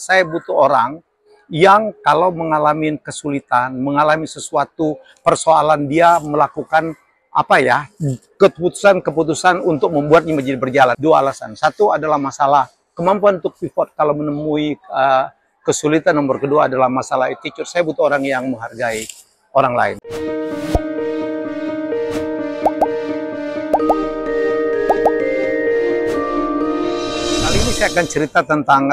saya butuh orang yang kalau mengalami kesulitan, mengalami sesuatu persoalan, dia melakukan keputusan untuk membuatnya menjadi berjalan. Dua alasan. Satu adalah masalah kemampuan untuk pivot kalau menemui kesulitan. Nomor kedua adalah masalah attitude. Saya butuh orang yang menghargai orang lain. Kali ini saya akan cerita tentang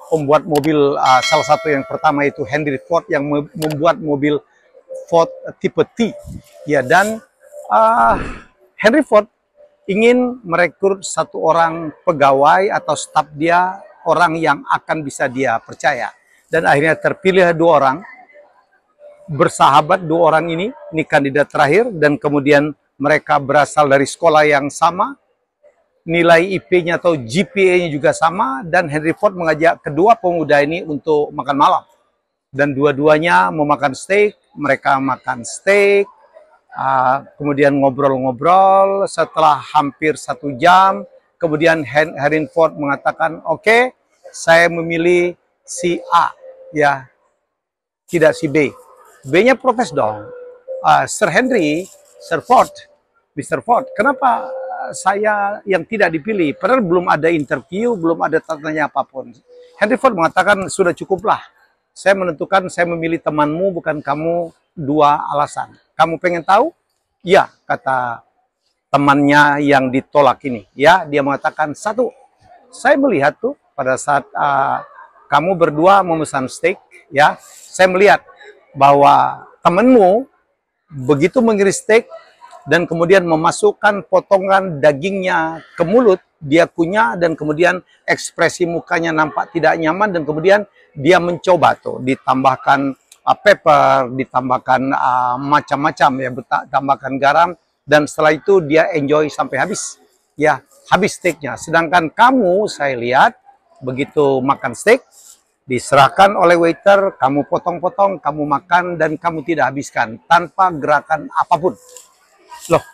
pembuat mobil, salah satu yang pertama itu Henry Ford yang membuat mobil Ford tipe T. Ya, dan Henry Ford ingin merekrut satu orang pegawai atau staf dia, orang yang akan bisa dia percaya. Dan akhirnya terpilih dua orang, bersahabat dua orang ini kandidat terakhir, dan kemudian mereka berasal dari sekolah yang sama, nilai IP-nya atau GPA-nya juga sama, dan Henry Ford mengajak kedua pemuda ini untuk makan malam. Dan dua-duanya mau makan steak, mereka makan steak, kemudian ngobrol-ngobrol. Setelah hampir 1 jam, kemudian Henry Ford mengatakan, oke, saya memilih si A, ya, tidak si B. B-nya protes dong. Sir Henry, Sir Ford, Mr. Ford, kenapa saya yang tidak dipilih? Padahal belum ada interview, belum ada tanya apapun. Henry Ford mengatakan, sudah cukuplah. Saya menentukan, saya memilih temanmu, bukan kamu. Dua alasan. Kamu pengen tahu? Ya, kata temannya yang ditolak ini. Ya, dia mengatakan, satu, saya melihat tuh pada saat kamu berdua memesan steak, ya, saya melihat bahwa temanmu begitu mengiris steak dan kemudian memasukkan potongan dagingnya ke mulut, dia kunyah, dan kemudian ekspresi mukanya nampak tidak nyaman, dan kemudian dia mencoba tuh ditambahkan pepper, ditambahkan macam-macam, ya, tambahkan garam, dan setelah itu dia enjoy sampai habis, ya, habis steaknya. Sedangkan kamu, saya lihat begitu makan steak, diserahkan oleh waiter, kamu potong-potong, kamu makan, dan kamu tidak habiskan tanpa gerakan apapun. Loh,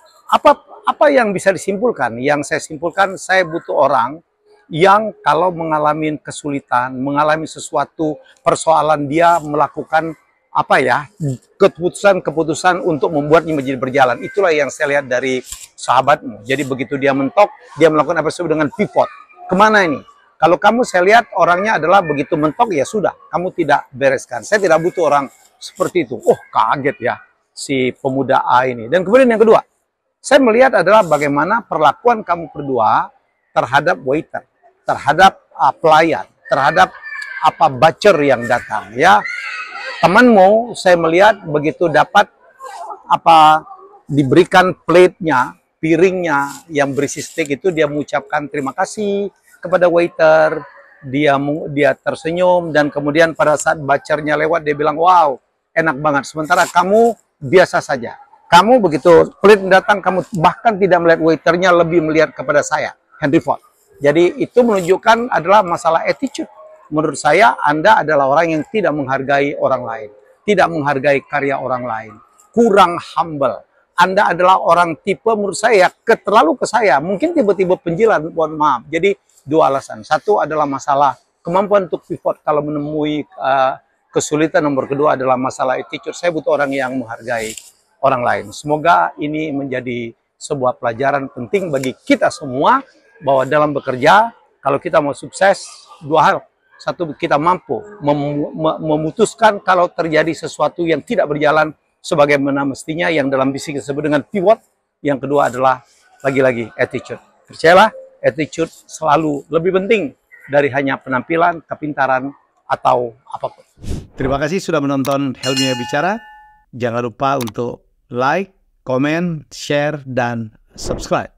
apa yang bisa disimpulkan? Yang saya simpulkan, saya butuh orang yang kalau mengalami kesulitan, mengalami sesuatu persoalan, dia melakukan keputusan untuk membuatnya menjadi berjalan. Itulah yang saya lihat dari sahabatmu. Jadi begitu dia mentok, dia melakukan apa disebut dengan pivot. Kemana ini? Kalau kamu, saya lihat orangnya adalah begitu mentok, ya sudah, kamu tidak bereskan. Saya tidak butuh orang seperti itu. Oh, kaget ya si pemuda A ini. Dan kemudian yang kedua, saya melihat adalah bagaimana perlakuan kamu berdua terhadap waiter, terhadap pelayan, terhadap butcher yang datang, ya. Temanmu, saya melihat begitu dapat diberikan plate-nya, piringnya yang berisi steak itu, dia mengucapkan terima kasih kepada waiter, dia tersenyum, dan kemudian pada saat butchernya lewat, dia bilang, wow, enak banget. Sementara kamu biasa saja. Kamu begitu plate datang, kamu bahkan tidak melihat waiternya, lebih melihat kepada saya, Henry Ford. Jadi itu menunjukkan adalah masalah attitude. Menurut saya, Anda adalah orang yang tidak menghargai orang lain, tidak menghargai karya orang lain, kurang humble. Anda adalah orang tipe, menurut saya, terlalu ke saya, mungkin tiba-tiba penjilat, mohon maaf. Jadi dua alasan. Satu adalah masalah kemampuan untuk pivot kalau menemui kesulitan. Nomor kedua adalah masalah attitude. Saya butuh orang yang menghargai orang lain. Semoga ini menjadi sebuah pelajaran penting bagi kita semua, bahwa dalam bekerja, kalau kita mau sukses, dua hal. Satu, kita mampu memutuskan kalau terjadi sesuatu yang tidak berjalan sebagaimana mestinya, yang dalam bisnis disebut dengan pivot. Yang kedua adalah, lagi-lagi, attitude. Percayalah, attitude selalu lebih penting dari hanya penampilan, kepintaran, atau apapun. Terima kasih sudah menonton Helmi Bicara. Jangan lupa untuk like, komen, share, dan subscribe.